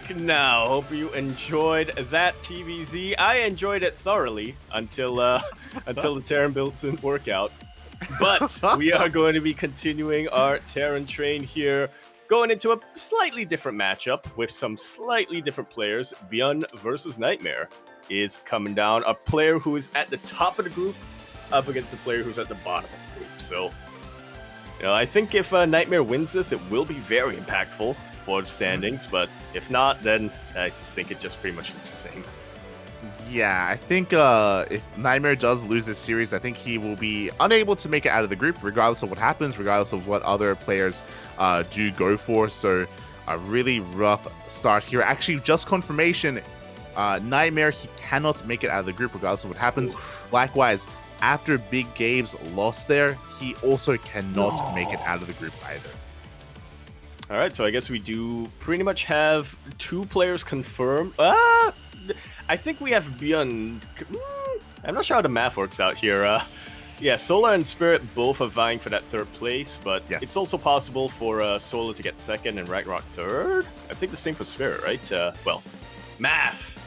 back now. Hope you enjoyed that TVZ. I enjoyed it thoroughly until until the Terran builds didn't work out. But we are going to be continuing our Terran train here, going into a slightly different matchup with some slightly different players. ByuN versus NightMare is coming down. A player who is at the top of the group up against a player who's at the bottom of the group. So, you know, I think if NightMare wins this, it will be very impactful for the standings, but if not, then I think it just pretty much looks the same. Yeah, I think if NightMare does lose this series, I think he will be unable to make it out of the group, regardless of what happens, regardless of what other players do go for. So a really rough start here. Actually, just confirmation, NightMare, he cannot make it out of the group, regardless of what happens. Likewise, after Big Gabe's loss there, he also cannot make it out of the group either. All right, so I guess we do pretty much have two players confirmed. I think we have ByuN. I'm not sure how the math works out here. Yeah, Solar and Spirit both are vying for that third place, but yes, it's also possible for Solar to get second and Ragnarok third. I think the same for Spirit, right? Well, math.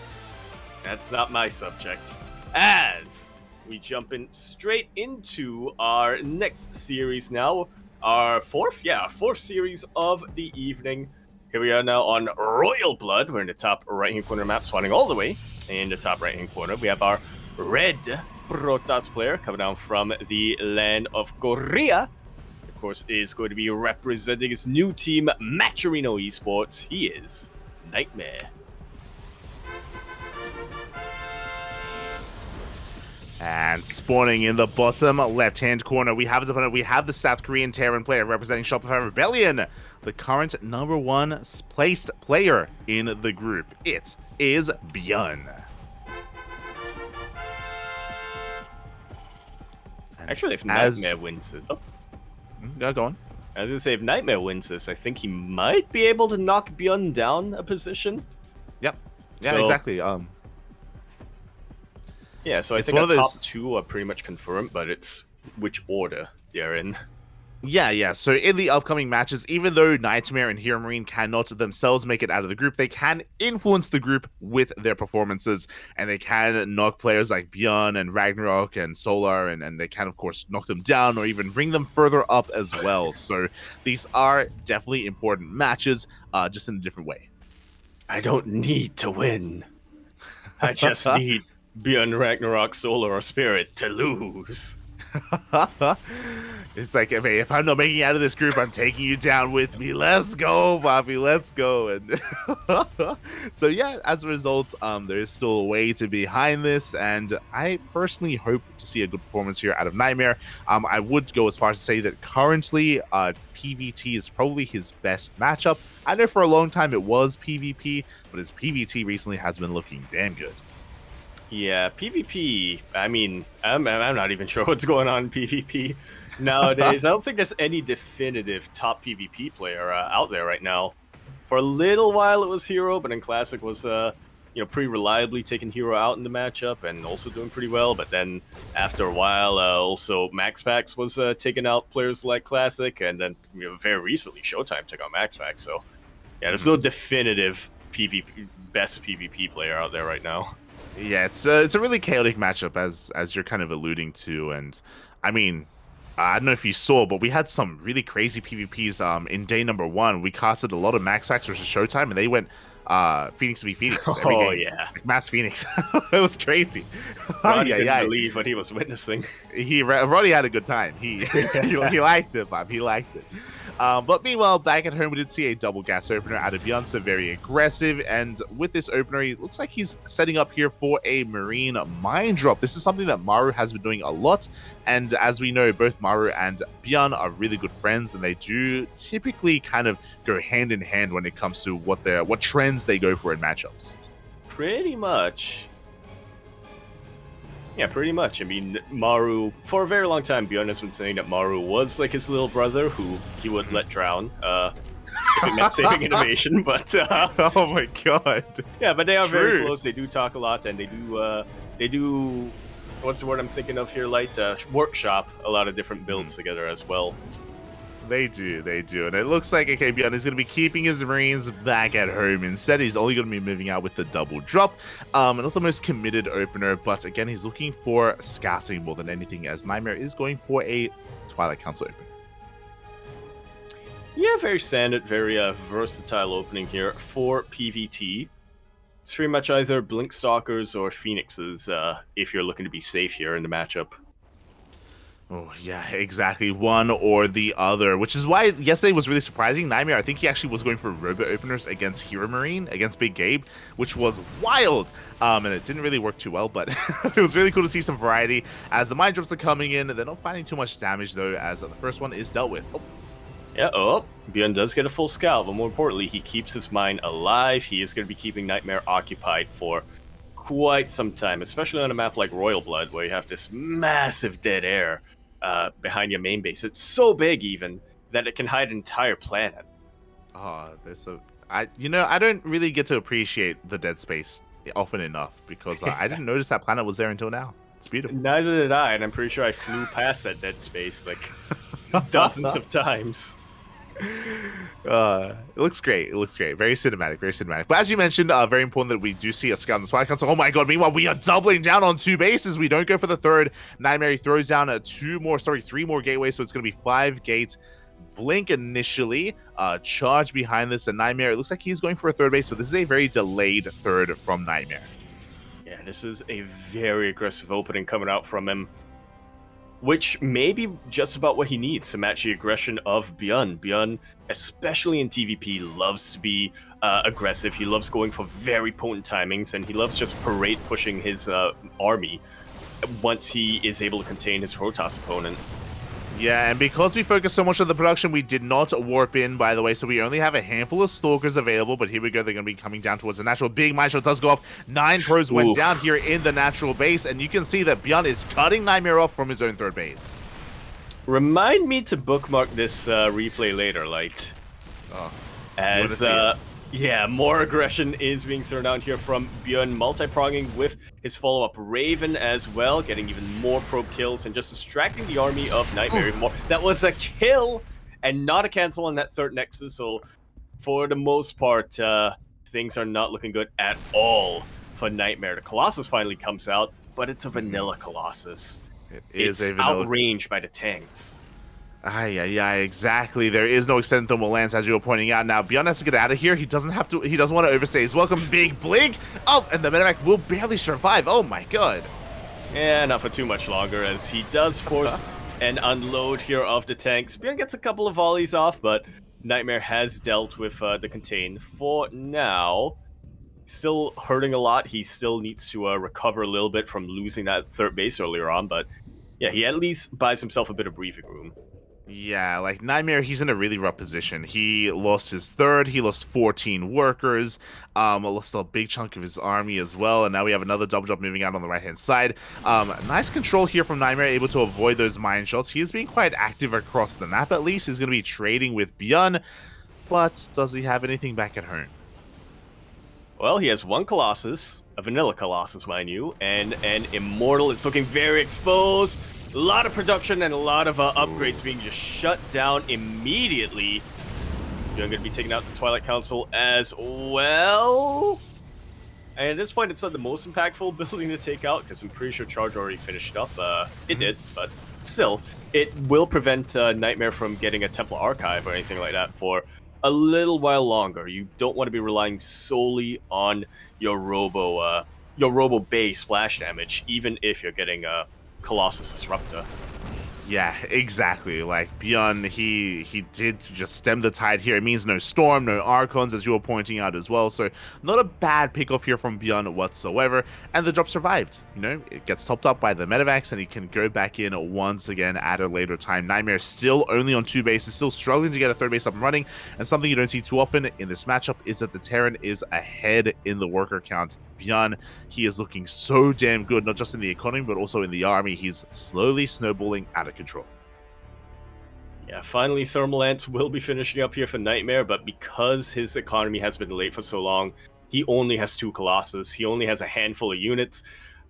That's not my subject. As we jump in straight into our next series now. Our fourth series of the evening. Here we are now on Royal Blood. We're in the top right-hand corner map, spawning all the way in the top right-hand corner. We have our red Protoss player coming down from the land of Korea. Of course, is going to be representing his new team, Maturino Esports. He is NightMare. And spawning in the bottom left-hand corner, we have his opponent. We have the South Korean Terran player representing Shopify Rebellion, the current #1 placed player in the group. It is ByuN. Actually, if NightMare wins this... Oh. Go on. I was going to say, if NightMare wins this, I think he might be able to knock ByuN down a position. Yep. Yeah, exactly. Yeah, so I think the top two are pretty much confirmed, but it's which order they're in. Yeah. So in the upcoming matches, even though NightMare and Hero Marine cannot themselves make it out of the group, they can influence the group with their performances, and they can knock players like ByuN and Ragnarok and Solar, and they can, of course, knock them down or even bring them further up as well. So these are definitely important matches, just in a different way. I don't need to win. I just need ByuN, Ragnarok, Solar, or Spirit to lose. It's like, if I'm not making it out of this group, I'm taking you down with me. Let's go, Bobby. Let's go. And so yeah, as a result, there is still a way to be behind this, and I personally hope to see a good performance here out of NightMare. I would go as far as to say that currently PvT is probably his best matchup. I know for a long time it was PvP, but his PvT recently has been looking damn good. Yeah, PvP, I mean, I'm not even sure what's going on in PvP nowadays. I don't think there's any definitive top PvP player out there right now. For a little while it was Hero, but in Classic was, pretty reliably taking Hero out in the matchup and also doing pretty well. But then after a while, also MaxPax was taking out players like Classic, and then very recently Showtime took out MaxPax. So yeah, there's no definitive best PvP player out there right now. Yeah, it's a really chaotic matchup, as you're kind of alluding to, and I mean, I don't know if you saw, but we had some really crazy PvPs in day #1. We casted a lot of MaxPax versus Showtime, and they went Phoenix v Phoenix every game. Yeah, like Mass Phoenix. It was crazy. Roddy couldn't believe what he was witnessing. Roddy had a good time. He liked it, Bob. He liked it. But meanwhile, back at home, we did see a double gas opener out of ByuN, so very aggressive. And with this opener, he looks like he's setting up here for a Marine mine drop. This is something that Maru has been doing a lot. And as we know, both Maru and ByuN are really good friends, and they do typically kind of go hand in hand when it comes to what trends they go for in matchups. Pretty much. Yeah, pretty much. I mean, Maru, for a very long time, ByuN has been saying that Maru was like his little brother who he would let drown if it meant saving innovation, but... oh my god. Yeah, but they are very close. They do talk a lot, and they do what's the word I'm thinking of here, Light? Workshop a lot of different builds together as well. They do, and it looks like okay, ByuN is going to be keeping his Marines back at home. Instead, he's only going to be moving out with the double drop. Not the most committed opener, but again, he's looking for scouting more than anything, as NightMare is going for a Twilight Council opener. Yeah, very standard, very versatile opening here for PvT. It's pretty much either Blink Stalkers or Phoenixes if you're looking to be safe here in the matchup. Oh, yeah, exactly. One or the other, which is why yesterday was really surprising. NightMare, I think he actually was going for Robo openers against Hero Marine, against Big Gabe, which was wild. And it didn't really work too well, but it was really cool to see some variety as the Mind Drops are coming in. They're not finding too much damage, though, as the first one is dealt with. Oh. Yeah, ByuN does get a full scout, but more importantly, he keeps his mind alive. He is going to be keeping NightMare occupied for quite some time, especially on a map like Royal Blood, where you have this massive dead air behind your main base. It's so big, even, that it can hide an entire planet. Oh, I don't really get to appreciate the dead space often enough, because I didn't notice that planet was there until now. It's beautiful. Neither did I, and I'm pretty sure I flew past that dead space like dozens of times. It looks great. It looks great. Very cinematic. Very cinematic. But as you mentioned, very important that we do see a scout on the Twilight Council. Oh my god! Meanwhile, we are doubling down on 2 bases. We don't go for the third. NightMare throws down 3 more gateways, so it's going to be 5 gates. Blink initially, charge behind this, and NightMare. It looks like he's going for a third base, but this is a very delayed third from NightMare. Yeah, this is a very aggressive opening coming out from him, which may be just about what he needs to match the aggression of ByuN. ByuN, especially in TvP, loves to be aggressive. He loves going for very potent timings, and he loves just parade pushing his army once he is able to contain his Protoss opponent. Yeah, and because we focused so much on the production, we did not warp in, by the way, so we only have a handful of Stalkers available, but here we go, they're going to be coming down towards the natural. Big Mind Shot does go off. 9 pros went down here in the natural base, and you can see that ByuN is cutting NightMare off from his own third base. Remind me to bookmark this replay later, Light. Oh, as yeah, more aggression is being thrown out here from ByuN, multi-pronging with his follow-up Raven as well, getting even more probe kills and just distracting the army of NightMare even more. That was a kill and not a cancel on that third Nexus, so for the most part, things are not looking good at all for NightMare. The Colossus finally comes out, but it's a vanilla Colossus. It's a vanilla, outranged by the tanks. Yeah, exactly. There is no extended thermal lance, as you were pointing out. Now, ByuN has to get out of here. He doesn't have to. He doesn't want to overstay. He's welcome. Big Blink. Oh, and the medevac will barely survive. Oh my god. Yeah, not for too much longer, as he does force an unload here of the tanks. ByuN gets a couple of volleys off, but NightMare has dealt with the contain for now. Still hurting a lot. He still needs to recover a little bit from losing that third base earlier on, but yeah, he at least buys himself a bit of breathing room. Yeah, like NightMare, he's in a really rough position. He lost his third, he lost 14 workers, lost a big chunk of his army as well, and now we have another double drop moving out on the right-hand side. Nice control here from NightMare, able to avoid those mine shots. He is being quite active across the map, at least. He's going to be trading with ByuN, but does he have anything back at home? Well, he has 1 Colossus, a vanilla Colossus, mind you, and an Immortal. It's looking very exposed. A lot of production and a lot of upgrades being just shut down immediately. You're going to be taking out the Twilight Council as well. And at this point, it's not the most impactful building to take out, because I'm pretty sure Charge already finished up. It did, but still, it will prevent NightMare from getting a Templar Archive or anything like that for a little while longer. You don't want to be relying solely on your Robo base splash damage, even if you're getting a Colossus Disruptor. Yeah, exactly. Like ByuN, he did just stem the tide here. It means no Storm, no Archons, as you were pointing out as well. So not a bad pickoff here from ByuN whatsoever. And the drop survived. You know, it gets topped up by the medevacs, and he can go back in once again at a later time. NightMare still only on 2 bases, still struggling to get a third base up and running. And something you don't see too often in this matchup is that the Terran is ahead in the worker count. ByuN, he is looking so damn good, not just in the economy, but also in the army. He's slowly snowballing out of control. Yeah, finally Thermal Lance will be finishing up here for NightMare, but because his economy has been delayed for so long, he only has 2 Colossus. He only has a handful of units.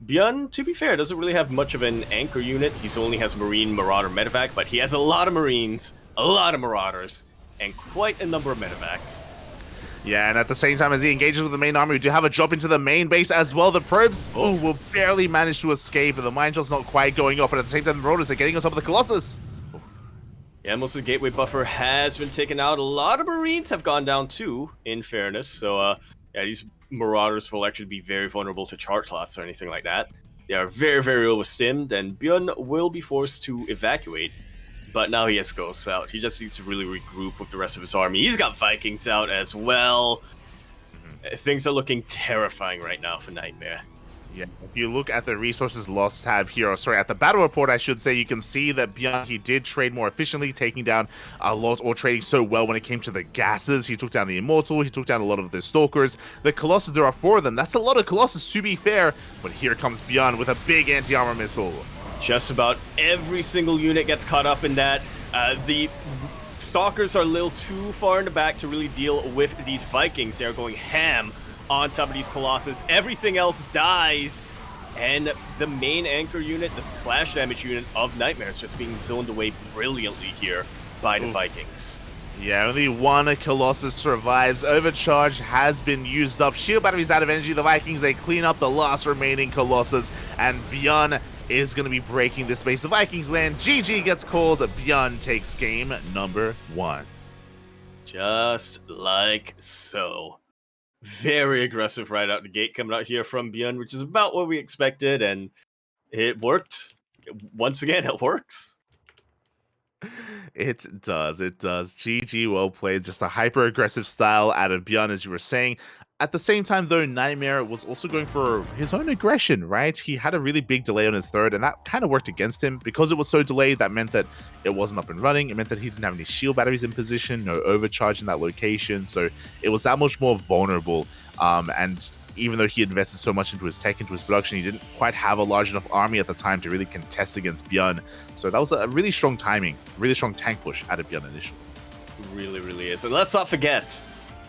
ByuN, to be fair, doesn't really have much of an anchor unit. He only has Marine, Marauder, Medevac, but he has a lot of Marines, a lot of Marauders, and quite a number of medevacs. Yeah, and at the same time as he engages with the main army, we do have a drop into the main base as well. The probes will barely manage to escape, and the mine shot's not quite going up, but at the same time, the Marauders are getting on top of the Colossus. Yeah, most of the gateway buffer has been taken out. A lot of Marines have gone down too, in fairness. So, yeah, these Marauders will actually be very vulnerable to charge slots or anything like that. They are very, very overstimmed, and ByuN will be forced to evacuate. But now he has Ghosts out. He just needs to really regroup with the rest of his army. He's got Vikings out as well. Things are looking terrifying right now for NightMare. Yeah, if you look at the resources lost tab here, or sorry, at the battle report, I should say, you can see that ByuN, he did trade more efficiently, taking down a lot, or trading so well when it came to the gases. He took down the Immortal, he took down a lot of the Stalkers. The Colossus, there are 4 of them. That's a lot of Colossus, to be fair. But here comes ByuN with a big anti-armor missile. Just about every single unit gets caught up in that. The Stalkers are a little too far in the back to really deal with these Vikings. They're going ham on top of these Colossus. Everything else dies. And the main anchor unit, the splash damage unit of NightMare, is just being zoned away brilliantly here by the Vikings. Yeah, only one Colossus survives. Overcharge has been used up. Shield battery's out of energy. The Vikings, they clean up the last remaining Colossus. And ByuN is going to be breaking this base. The Vikings land. GG gets called. ByuN takes game number 1. Just like so. Very aggressive right out the gate coming out here from ByuN, which is about what we expected, and it worked. Once again, it works. It does. GG, well played. Just a hyper-aggressive style out of ByuN, as you were saying. At the same time, though, NightMare was also going for his own aggression, right? He had a really big delay on his third, and that kind of worked against him. Because it was so delayed, that meant that it wasn't up and running. It meant that he didn't have any shield batteries in position, no overcharge in that location. So it was that much more vulnerable. And even though he invested so much into his tech, into his production, he didn't quite have a large enough army at the time to really contest against ByuN. So that was a really strong timing, really strong tank push out of ByuN initially. Really, really is. And let's not forget,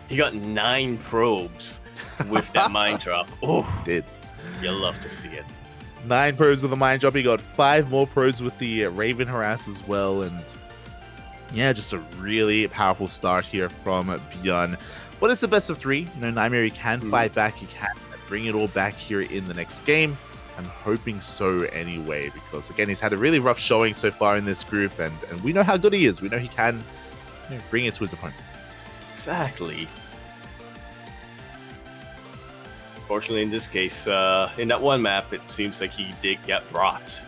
he got 9 probes with that mine drop. Oh, did. You love to see it. 9 probes with the mine drop. He got 5 more probes with the Raven harass as well. And yeah, just a really powerful start here from ByuN. But it's the best of 3. You know, NightMare, he can fight back. He can bring it all back here in the next game. I'm hoping so anyway, because again, he's had a really rough showing so far in this group, and we know how good he is. We know he can bring it to his opponent. Exactly. Fortunately, in this case, in that one map, it seems like he did get brought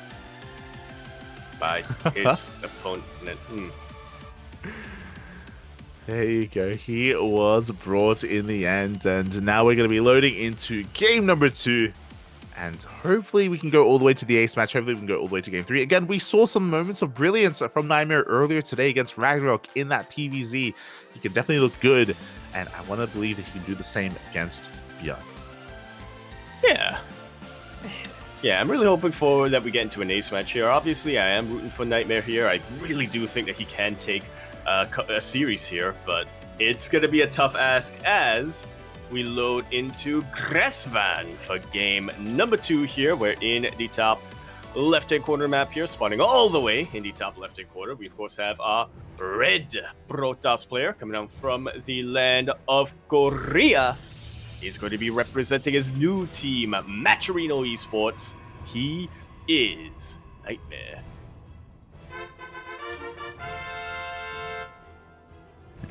by his opponent. There you go. He was brought in the end, and now we're going to be loading into game number 2. And hopefully we can go all the way to the ace match. Hopefully we can go all the way to game 3. Again, we saw some moments of brilliance from NightMare earlier today against Ragnarok in that PvZ. He can definitely look good, and I want to believe that he can do the same against ByuN. Yeah, I'm really hoping for that we get into an ace match here. Obviously, I am rooting for NightMare here. I really do think that he can take a series here, but it's going to be a tough ask as we load into Gresvan for game number 2 here. We're in the top left-hand corner map here, spawning all the way in the top left-hand corner. We, of course, have our red Protoss player coming down from the land of Korea. He's going to be representing his new team, Macherino Esports. He is NightMare.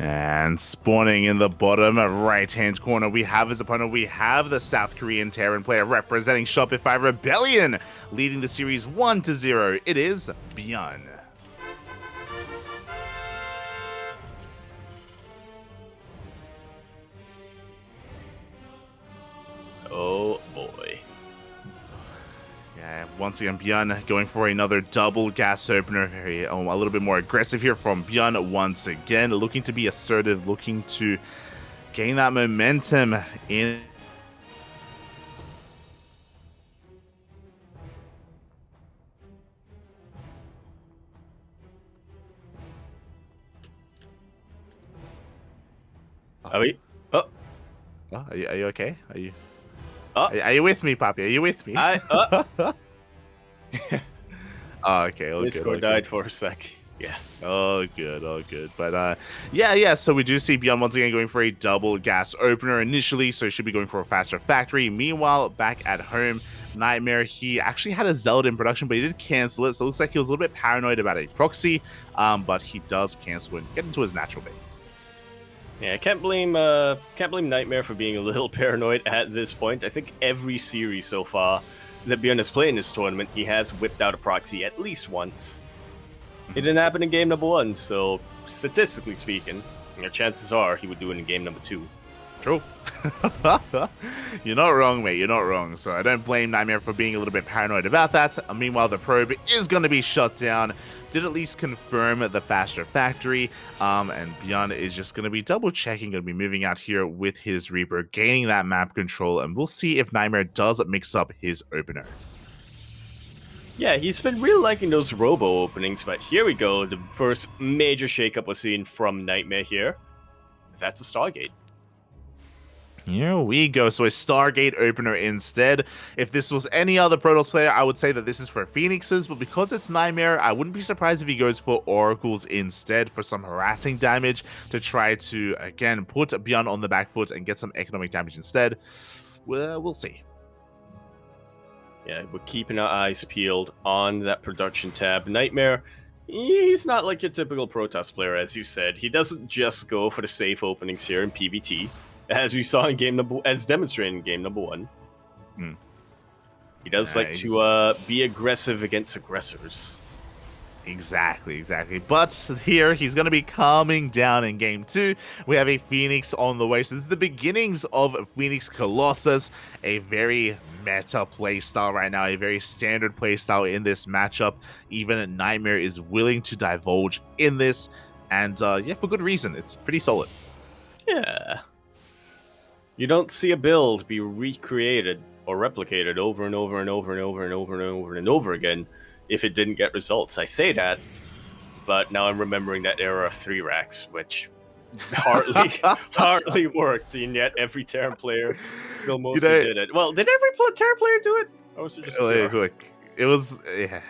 And spawning in the bottom right-hand corner, we have his opponent. We have the South Korean Terran player representing Shopify Rebellion, leading the series 1-0. It is ByuN. Oh boy. Yeah, once again, ByuN going for another double gas opener. A little bit more aggressive here from ByuN once again, looking to be assertive, looking to gain that momentum in. Are we? Oh. Oh, are you okay? Are you? Oh. Are you with me, Papi? Are you with me? Oh, Oh, okay. Discord died for a sec. Yeah. Oh, good, oh, good. But yeah. So we do see ByuN once again going for a double gas opener initially, so he should be going for a faster factory. Meanwhile, back at home, NightMare, he actually had a Zelda in production, but he did cancel it. So it looks like he was a little bit paranoid about a proxy, but he does cancel and get into his natural base. Yeah, I can't blame NightMare for being a little paranoid at this point. I think every series so far that ByuN has played in this tournament, he has whipped out a proxy at least once. It didn't happen in game number 1, so statistically speaking, chances are he would do it in game number 2. True. You're not wrong, mate. You're not wrong. So I don't blame NightMare for being a little bit paranoid about that. Meanwhile, the probe is going to be shut down. Did at least confirm the faster factory. And ByuN is just going to be double checking, going to be moving out here with his Reaper, gaining that map control. And we'll see if NightMare does mix up his opener. Yeah, he's been really liking those robo openings, but here we go. The first major shakeup was seen from NightMare here. That's a Stargate. Here we go. So a Stargate opener instead. If this was any other Protoss player, I would say that this is for Phoenixes, but because it's NightMare, I wouldn't be surprised if he goes for Oracles instead for some harassing damage to try to, again, put ByuN on the back foot and get some economic damage instead. Well, we'll see. Yeah, we're keeping our eyes peeled on that production tab. NightMare, he's not like your typical Protoss player, as you said. He doesn't just go for the safe openings here in PvT, as we saw in as demonstrated in game number 1. He does like to be aggressive against aggressors. Exactly. But here, he's going to be calming down in game 2. We have a Phoenix on the way. So this is the beginnings of Phoenix Colossus, a very meta playstyle right now, a very standard playstyle in this matchup. Even NightMare is willing to divulge in this. And yeah, for good reason. It's pretty solid. Yeah. You don't see a build be recreated or replicated over and over and over and over and over and over and over again if it didn't get results. I say that, but now I'm remembering that era of 3 racks, which hardly worked, and yet every Terran player still mostly did it. Well, did every Terran player do it? Or was it just look, it was, yeah.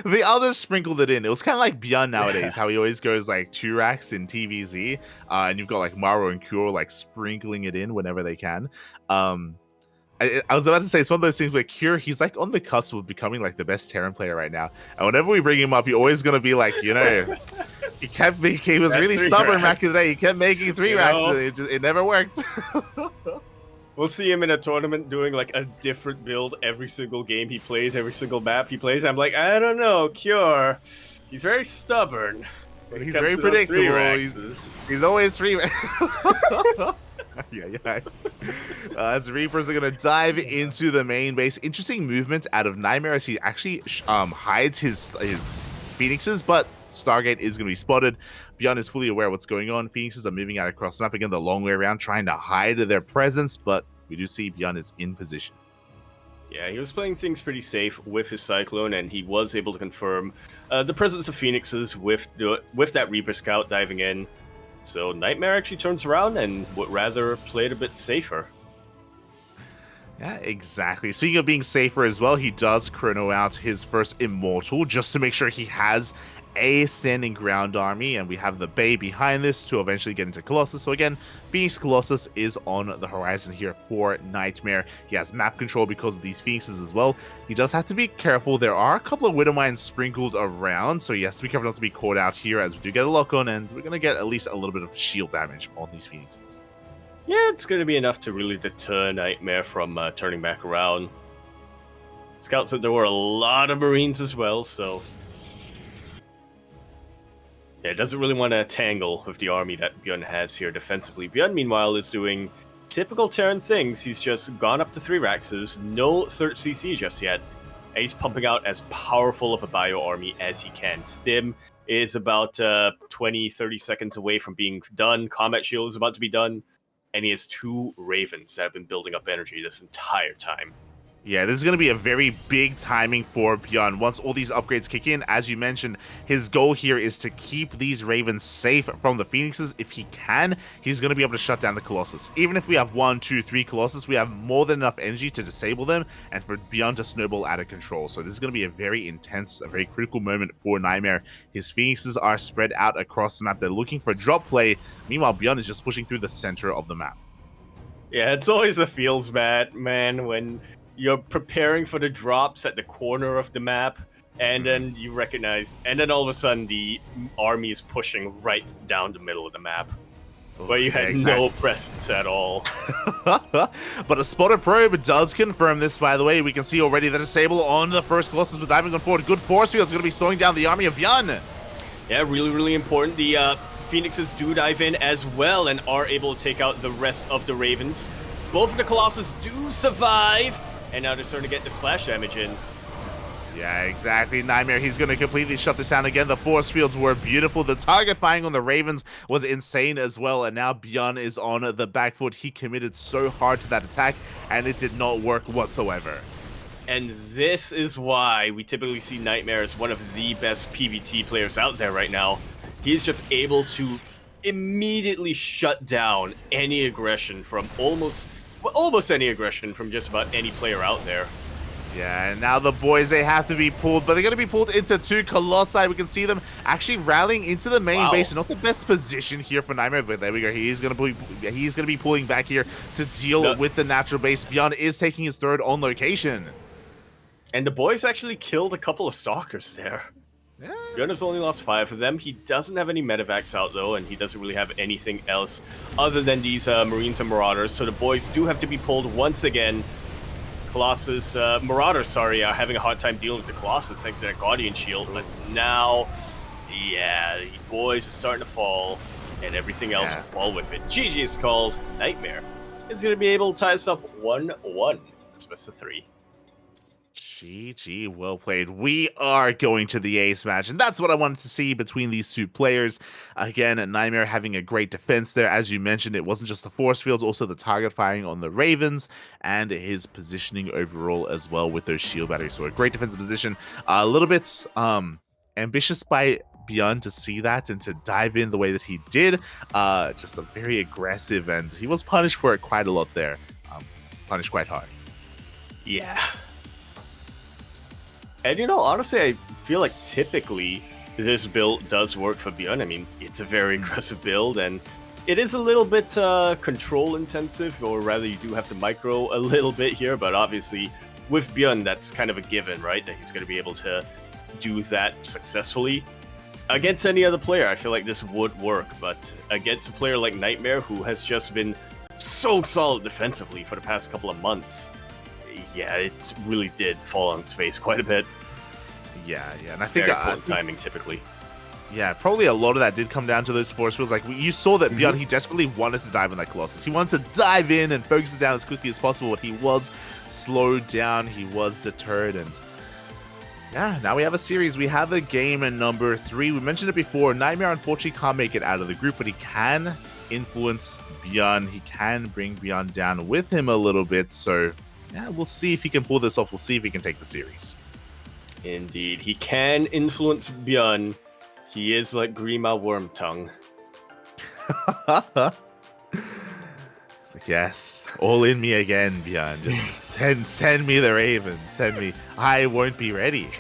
The others sprinkled it in. It was kind of like ByuN nowadays, how he always goes like 2 racks in TvZ, and you've got like Maro and Cure like sprinkling it in whenever they can. I was about to say, it's one of those things where Cure, he's like on the cusp of becoming like the best Terran player right now. And whenever we bring him up, he's always going to be like, he was really stubborn back in the day. He kept making 3 racks, and it never worked. We'll see him in a tournament doing like a different build every single game he plays, every single map he plays. I'm like, I don't know, Cure. He's very stubborn. He's very predictable. He's always 3 yeah. As Reapers are going to dive into the main base. Interesting movement out of NightMare as he actually hides his Phoenixes, but Stargate is going to be spotted. ByuN is fully aware of what's going on. Phoenixes are moving out across the map again the long way around, trying to hide their presence, but we do see ByuN is in position. Yeah, he was playing things pretty safe with his Cyclone, and he was able to confirm the presence of Phoenixes with that Reaper Scout diving in. So NightMare actually turns around and would rather play it a bit safer. Yeah, exactly. Speaking of being safer as well, he does chrono out his first Immortal just to make sure he has a standing ground army, and we have the Bay behind this to eventually get into Colossus. So again, Phoenix Colossus is on the horizon here for NightMare. He has map control because of these Phoenixes as well. He does have to be careful. There are a couple of Widow Mines sprinkled around, so he has to be careful not to be caught out here as we do get a lock on, and we're going to get at least a little bit of shield damage on these Phoenixes. Yeah, it's going to be enough to really deter NightMare from turning back around. Scout said there were a lot of Marines as well, so yeah, it doesn't really want to tangle with the army that ByuN has here defensively. ByuN, meanwhile, is doing typical Terran things. He's just gone up to 3 Raxes, no 3rd CC just yet. And he's pumping out as powerful of a bio army as he can. Stim is about 20-30 seconds away from being done. Combat Shield is about to be done. And he has 2 Ravens that have been building up energy this entire time. Yeah, this is going to be a very big timing for ByuN. Once all these upgrades kick in, as you mentioned, his goal here is to keep these Ravens safe from the Phoenixes. If he can, he's going to be able to shut down the Colossus. Even if we have 1, 2, 3 Colossus, we have more than enough energy to disable them and for ByuN to snowball out of control. So this is going to be a very intense, a very critical moment for NightMare. His Phoenixes are spread out across the map. They're looking for drop play. Meanwhile, ByuN is just pushing through the center of the map. Yeah, it's always a feels bad, man, when you're preparing for the drops at the corner of the map, and then you recognize, and then all of a sudden the army is pushing right down the middle of the map, where you had no presence at all. But a spotter probe does confirm this, by the way. We can see already the disable on the first Colossus with diving on forward. Good force field is going to be slowing down the army of ByuN. Yeah, really, really important. The Phoenixes do dive in as well and are able to take out the rest of the Ravens. Both of the Colossus do survive, and now they're starting to get the splash damage in. Yeah, exactly. NightMare, he's going to completely shut this down again. The force fields were beautiful. The target firing on the Ravens was insane as well. And now ByuN is on the back foot. He committed so hard to that attack, and it did not work whatsoever. And this is why we typically see NightMare as one of the best PvT players out there right now. He's just able to immediately shut down any aggression from almost any aggression from just about any player out there. Yeah, and now the boys, they have to be pulled, but they're going to be pulled into 2 Colossi. We can see them actually rallying into the main base. Not the best position here for NightMare, but there we go. He's going to be pulling back here to deal with the natural base. ByuN is taking his third on location. And the boys actually killed a couple of Stalkers there. Yeah. ByuN has only lost 5 of them. He doesn't have any medevacs out, though, and he doesn't really have anything else other than these Marines and Marauders. So the boys do have to be pulled once again. Marauders, are having a hard time dealing with the Colossus thanks to that Guardian Shield. But now, yeah, the boys are starting to fall, and everything else will fall with it. GG is called. NightMare is going to be able to tie us up 1-1. It's best of 3. GG, well played. We are going to the ace match, and that's what I wanted to see between these 2 players. Again, NightMare having a great defense there. As you mentioned, it wasn't just the force fields, also the target firing on the Ravens, and his positioning overall as well with those shield batteries. So a great defensive position. A little bit ambitious by ByuN to see that and to dive in the way that he did. Just a very aggressive, and he was punished for it quite a lot there. Punished quite hard. Yeah. And you know, honestly, I feel like typically this build does work for ByuN. I mean, it's a very aggressive build, and it is a little bit control intensive, or rather you do have to micro a little bit here, but obviously with ByuN, that's kind of a given, right? That he's going to be able to do that successfully. Against any other player, I feel like this would work, but against a player like NightMare, who has just been so solid defensively for the past couple of months, yeah, it really did fall on its face quite a bit. Yeah, and I think timing typically. Yeah, probably a lot of that did come down to those force fields. Like, you saw that ByuN, he desperately wanted to dive on that Colossus. He wanted to dive in and focus it down as quickly as possible, but he was slowed down, he was deterred, and yeah, now we have a series. We have a game number 3. We mentioned it before. NightMare unfortunately can't make it out of the group, but he can influence ByuN. He can bring ByuN down with him a little bit, so yeah, we'll see if he can pull this off. We'll see if he can take the series. Indeed, he can influence ByuN. He is like Grima Wormtongue. It's like, yes, all in me again, ByuN. Just send me the Ravens. Send me. I won't be ready.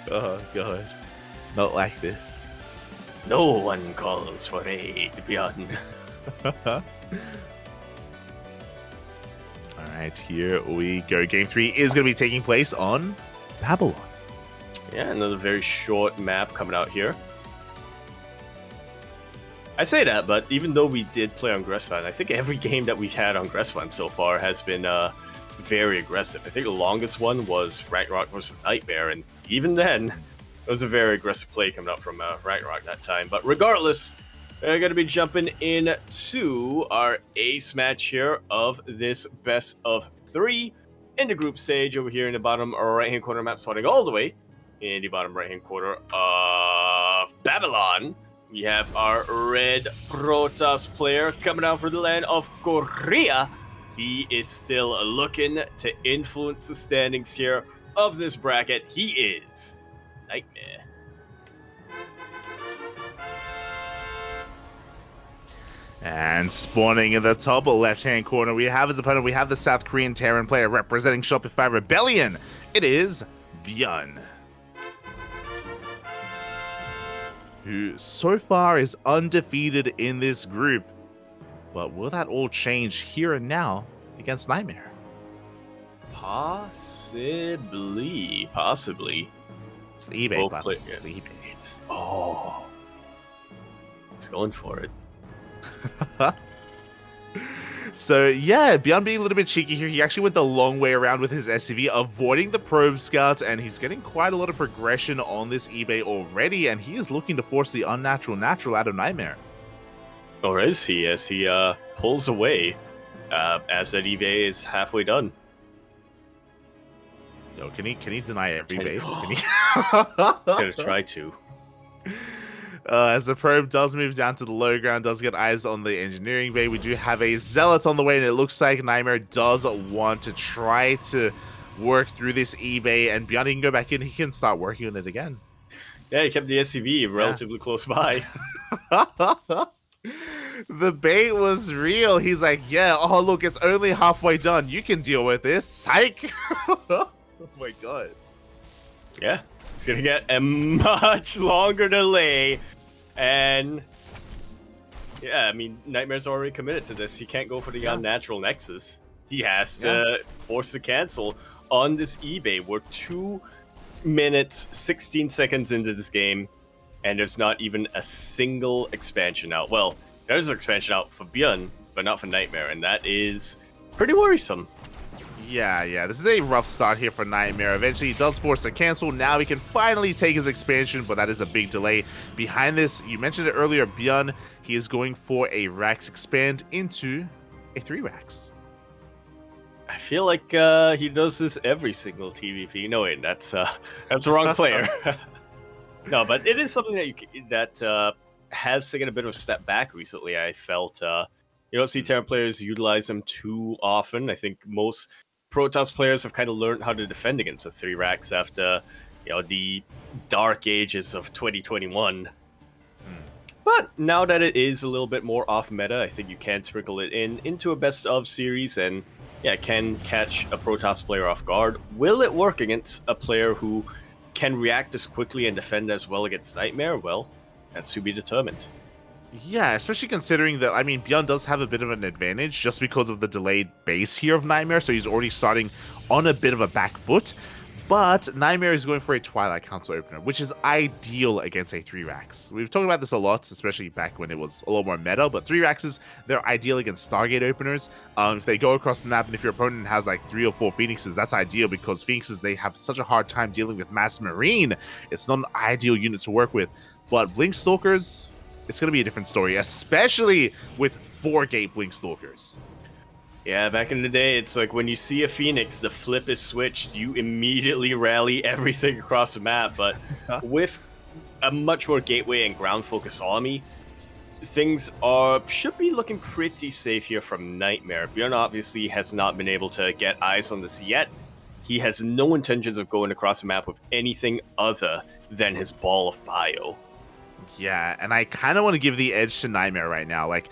Oh god, not like this. No one calls for aid, ByuN. Alright, here we go. Game 3 is going to be taking place on Babylon. Yeah, another very short map coming out here. I say that, but even though we did play on Gressfan, I think every game that we've had on Gressfan so far has been very aggressive. I think the longest one was Ragnarok versus NightMare, and even then, it was a very aggressive play coming out from Ragnarok that time. But regardless, we're going to be jumping into our ace match here of this best of 3 in the group stage over here in the bottom right-hand corner map, starting all the way in the bottom right-hand corner of Babylon. We have our red Protoss player coming out for the land of Korea, He is still looking to influence the standings here of this bracket. He is NightMare. And spawning in the top left-hand corner, we have his opponent. We have the South Korean Terran player representing Shopify Rebellion. It is ByuN, who so far is undefeated in this group. But will that all change here and now against NightMare? Possibly. It's the eBay platform. It's the eBay. It's going for it. So yeah, ByuN being a little bit cheeky here. He actually went the long way around with his SCV, avoiding the probe scout, and he's getting quite a lot of progression on this eBay already, and he is looking to force the unnatural natural out of NightMare. Or is he, as he pulls away as that eBay is halfway done? No, can he deny every base? Can he? Gonna try to. As the probe does move down to the low ground, does get eyes on the engineering bay. We do have a Zealot on the way, and it looks like NightMare does want to try to work through this eBay, and ByuN can go back in. He can start working on it again. Yeah, he kept the SCV relatively close by. The bait was real. He's like, yeah, oh look, it's only halfway done. You can deal with this. Psych. Oh my god. Yeah, it's gonna get a much longer delay. And yeah, I mean, NightMare's already committed to this. He can't go for the unnatural Nexus. He has to force the cancel on this eBay. We're 2 minutes, 16 seconds into this game, and there's not even a single expansion out. Well, there's an expansion out for ByuN, but not for NightMare, and that is pretty worrisome. Yeah, this is a rough start here for NightMare. Eventually, he does force a cancel. Now he can finally take his expansion, but that is a big delay. Behind this, you mentioned it earlier, ByuN, he is going for a Rax expand into a 3 Rax. I feel like he does this every single TvP. No, wait, that's the wrong player. No, but it is something that has taken a bit of a step back recently. I felt you don't see Terran players utilize them too often. I think most Protoss players have kind of learned how to defend against the 3 Rax after the dark ages of 2021. But now that it is a little bit more off meta, I think you can sprinkle it into a best of series, and yeah, can catch a Protoss player off guard. Will it work against a player who can react as quickly and defend as well against NightMare? Well, that's to be determined. Yeah, especially considering that, I mean, ByuN does have a bit of an advantage just because of the delayed base here of NightMare, so he's already starting on a bit of a back foot. But NightMare is going for a Twilight Council opener, which is ideal against a 3 Rax. We've talked about this a lot, especially back when it was a lot more meta, but 3 Raxes, they're ideal against Stargate openers. If they go across the map, and if your opponent has like 3 or 4 Phoenixes, that's ideal, because Phoenixes, they have such a hard time dealing with Mass Marine. It's not an ideal unit to work with. But Blink Stalkers, it's going to be a different story, especially with 4-gate Blink Stalkers. Yeah, back in the day, it's like when you see a Phoenix, the flip is switched, you immediately rally everything across the map. But with a much more gateway and ground focus army, things should be looking pretty safe here from NightMare. ByuN obviously has not been able to get eyes on this yet. He has no intentions of going across the map with anything other than his ball of bio. Yeah, and I kind of want to give the edge to NightMare right now. Like,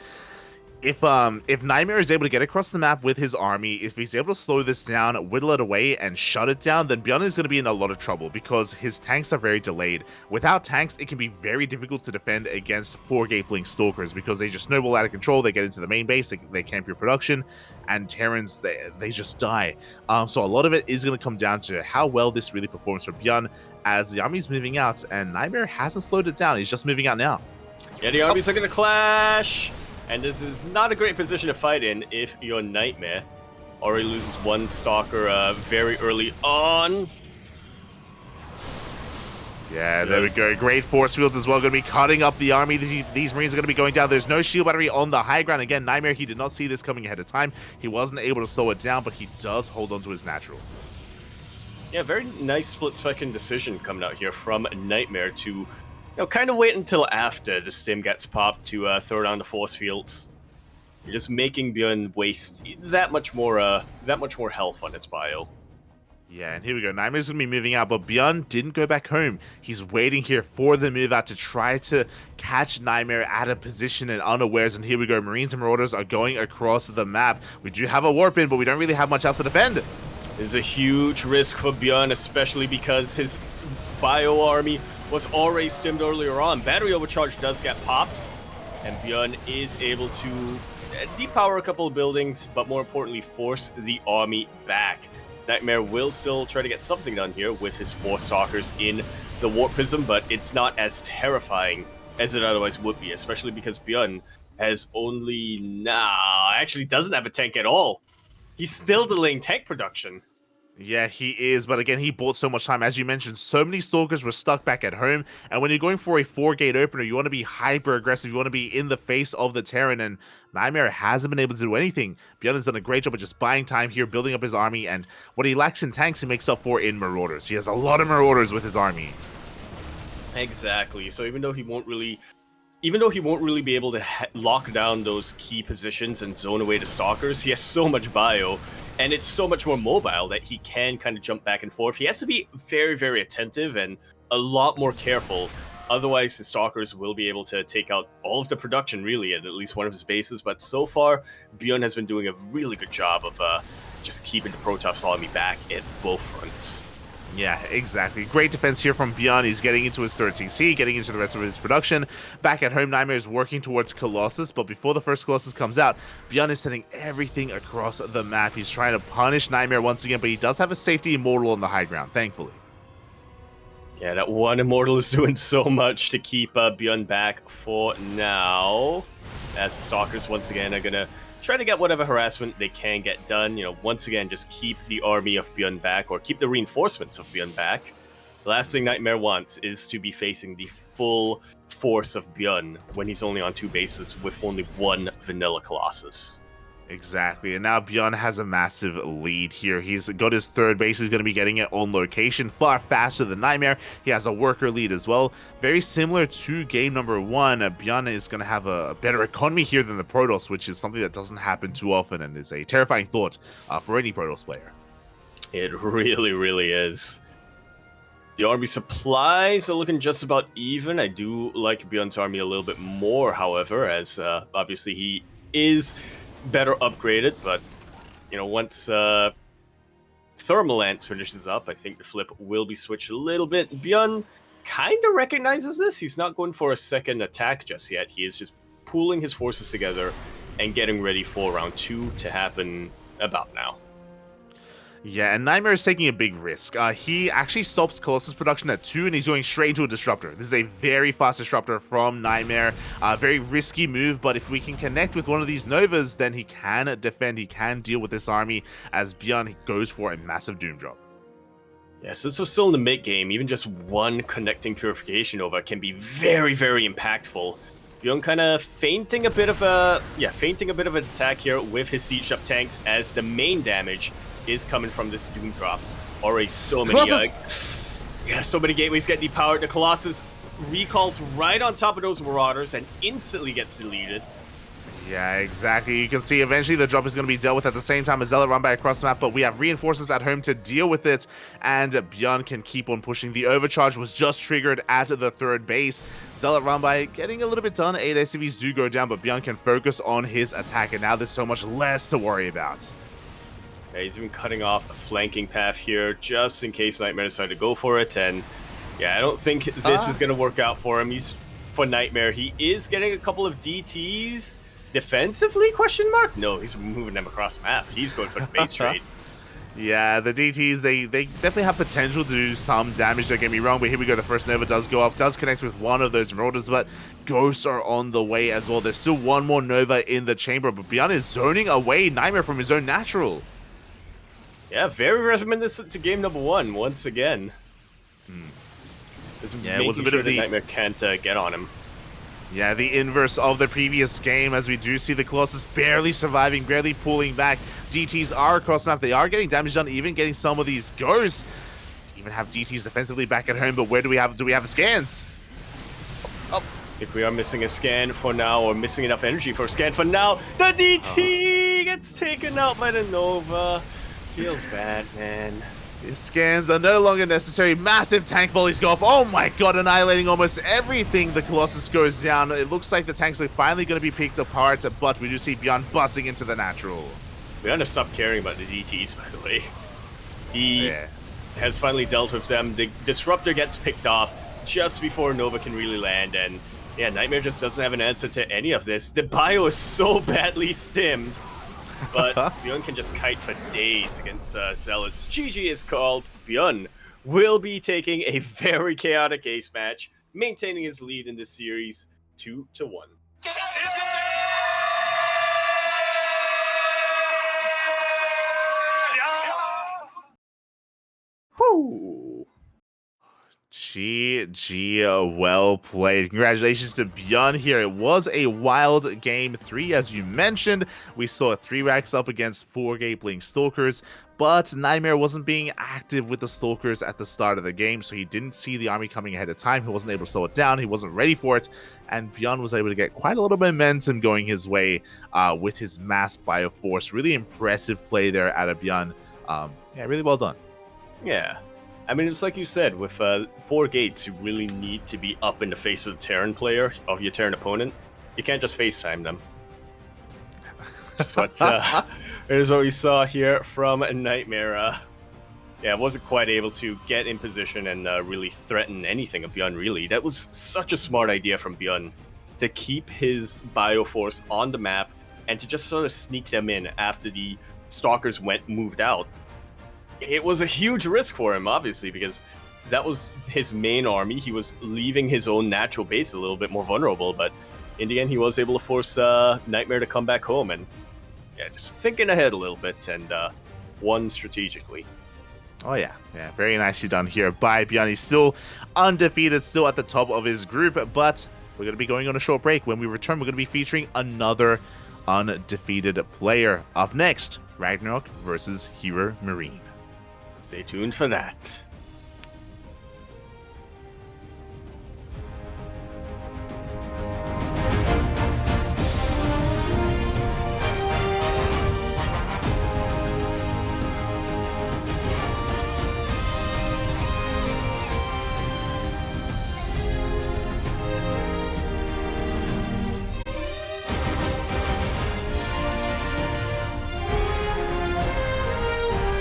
if NightMare is able to get across the map with his army, if he's able to slow this down, whittle it away, and shut it down, then ByuN is going to be in a lot of trouble because his tanks are very delayed. Without tanks, it can be very difficult to defend against 4-gate Blink Stalkers because they just snowball out of control, they get into the main base, they camp your production, and Terrans, they just die. So a lot of it is going to come down to how well this really performs for ByuN as the army's moving out, and NightMare hasn't slowed it down, he's just moving out now. Yeah, the armies are going to clash! And this is not a great position to fight in if you're NightMare. Already loses 1 Stalker very early on. Yeah, there we go. Great force fields as well. Going to be cutting up the army. These Marines are going to be going down. There's no shield battery on the high ground. Again, NightMare, he did not see this coming ahead of time. He wasn't able to slow it down, but he does hold on to his natural. Yeah, very nice split-second decision coming out here from NightMare to kind of wait until after the stim gets popped to throw down the force fields. You're just making ByuN waste that much more health on its bio. Yeah, and here we go. NightMare's going to be moving out, but ByuN didn't go back home. He's waiting here for the move out to try to catch NightMare at a position and unawares. And here we go. Marines and Marauders are going across the map. We do have a warp in, but we don't really have much else to defend. There's a huge risk for ByuN, especially because his bio army was already stimmed earlier on. Battery overcharge does get popped, and ByuN is able to depower a couple of buildings, but more importantly, force the army back. NightMare will still try to get something done here with his 4 Stalkers in the Warp Prism, but it's not as terrifying as it otherwise would be, especially because ByuN has actually doesn't have a tank at all. He's still delaying tank production. Yeah, he is, but again, he bought so much time. As you mentioned, so many Stalkers were stuck back at home, and when you're going for a 4-gate opener, you want to be hyper-aggressive, you want to be in the face of the Terran, and NightMare hasn't been able to do anything. ByuN has done a great job of just buying time here, building up his army, and what he lacks in tanks, he makes up for in Marauders. He has a lot of Marauders with his army. Exactly, so even though he won't really be able to lock down those key positions and zone away the Stalkers, he has so much bio, and it's so much more mobile that he can kind of jump back and forth. He has to be very, very attentive and a lot more careful. Otherwise, the Stalkers will be able to take out all of the production, really, at least one of his bases. But so far, ByuN has been doing a really good job of just keeping the Protoss army back at both fronts. Yeah, exactly. Great defense here from ByuN. He's getting into his 3rd CC, getting into the rest of his production. Back at home, NightMare is working towards Colossus, but before the first Colossus comes out, ByuN is sending everything across the map. He's trying to punish NightMare once again, but he does have a safety Immortal on the high ground, thankfully. Yeah, that one Immortal is doing so much to keep ByuN back for now, as the Stalkers once again are going to try to get whatever harassment they can get done. You know, once again, just keep the army of ByuN back, or keep the reinforcements of ByuN back. The last thing NightMare wants is to be facing the full force of ByuN when he's only on 2 bases with only 1 vanilla Colossus. Exactly, and now ByuN has a massive lead here. He's got his 3rd base. He's going to be getting it on location far faster than NightMare. He has a worker lead as well. Very similar to game number 1, ByuN is going to have a better economy here than the Protoss, which is something that doesn't happen too often and is a terrifying thought for any Protoss player. It really, really is. The army supplies are looking just about even. I do like ByuN's army a little bit more, however, as obviously he is better upgraded, but you know, once Thermal Lance finishes up, I think the flip will be switched a little bit. ByuN kind of recognizes this. He's not going for a second attack just yet. He is just pooling his forces together and getting ready for round 2 to happen about now. Yeah, and NightMare is taking a big risk. He actually stops Colossus production at 2, and he's going straight into a Disruptor. This is a very fast Disruptor from NightMare. Very risky move, but if we can connect with one of these Novas, then he can defend, he can deal with this army, as ByuN goes for a massive Doom Drop. Yeah, since we're still in the mid-game, even just one connecting Purification Nova can be very, very impactful. ByuN kind of fainting a bit of an attack here with his siege up tanks, as the main damage is coming from this Doom Drop. Already so many so many gateways get depowered. The Colossus recalls right on top of those Marauders and instantly gets deleted. Yeah, exactly. You can see eventually the drop is going to be dealt with at the same time as Zealot run by across the map, but we have reinforcements at home to deal with it, and ByuN can keep on pushing. The overcharge was just triggered at the 3rd base. Zealot run by getting a little bit done. 8 SCVs do go down, but ByuN can focus on his attack, and now there's so much less to worry about. Yeah, he's even cutting off a flanking path here just in case NightMare decide to go for it, and yeah, I don't think this is going to work out for him. For NightMare, he is getting a couple of DTs defensively, question mark? No, he's moving them across the map. He's going for the base trade. Yeah, the DTs, they definitely have potential to do some damage, don't get me wrong, but here we go. The first Nova does go off, does connect with one of those Marauders, but Ghosts are on the way as well. There's still one more Nova in the chamber, but ByuN is zoning away NightMare from his own natural. Yeah, very reminiscent to game number 1 once again. Yeah, it was a bit of the NightMare can't get on him. Yeah, the inverse of the previous game, as we do see the Colossus barely surviving, barely pulling back. DTs are across the map. They are getting damage done, even getting some of these Ghosts. Even have DTs defensively back at home, but where do we have the scans? Oh, If we are missing a scan for now, or missing enough energy for a scan for now, the DT gets taken out by the Nova. Feels bad, man. His scans are no longer necessary. Massive tank volleys go off. Oh my god, annihilating almost everything. The Colossus goes down. It looks like the tanks are finally going to be picked apart, but we do see ByuN busting into the natural. We have stopped caring about the DTs, by the way. He has finally dealt with them. The Disruptor gets picked off just before Nova can really land, and yeah, NightMare just doesn't have an answer to any of this. The bio is so badly stimmed, but ByuN can just kite for days against Zealots. GG is called. ByuN will be taking a very chaotic ace match, maintaining his lead in this series 2-1. Whew. GG, well played. Congratulations to ByuN here. It was a wild game 3, as you mentioned. We saw 3 racks up against 4 Gapling Stalkers, but NightMare wasn't being active with the Stalkers at the start of the game, so he didn't see the army coming ahead of time. He wasn't able to slow it down. He wasn't ready for it, and ByuN was able to get quite a little momentum going his way with his mass bioforce. Really impressive play there out of ByuN. Yeah, really well done. Yeah. I mean, it's like you said, with 4 gates, you really need to be up in the face of the Terran player, of your Terran opponent. You can't just FaceTime them. That's what, here's what we saw here from NightMare. Yeah, wasn't quite able to get in position and really threaten anything of ByuN, really. That was such a smart idea from ByuN, to keep his Bioforce on the map and to just sort of sneak them in after the Stalkers moved out. It was a huge risk for him, obviously, because that was his main army. He was leaving his own natural base a little bit more vulnerable, but in the end, he was able to force NightMare to come back home, and yeah, just thinking ahead a little bit and won strategically. Oh yeah, very nicely done here by ByuN. He's still undefeated, still at the top of his group, but we're going to be going on a short break. When we return, we're going to be featuring another undefeated player. Up next, Ragnarok versus Hero Marine. Stay tuned for that.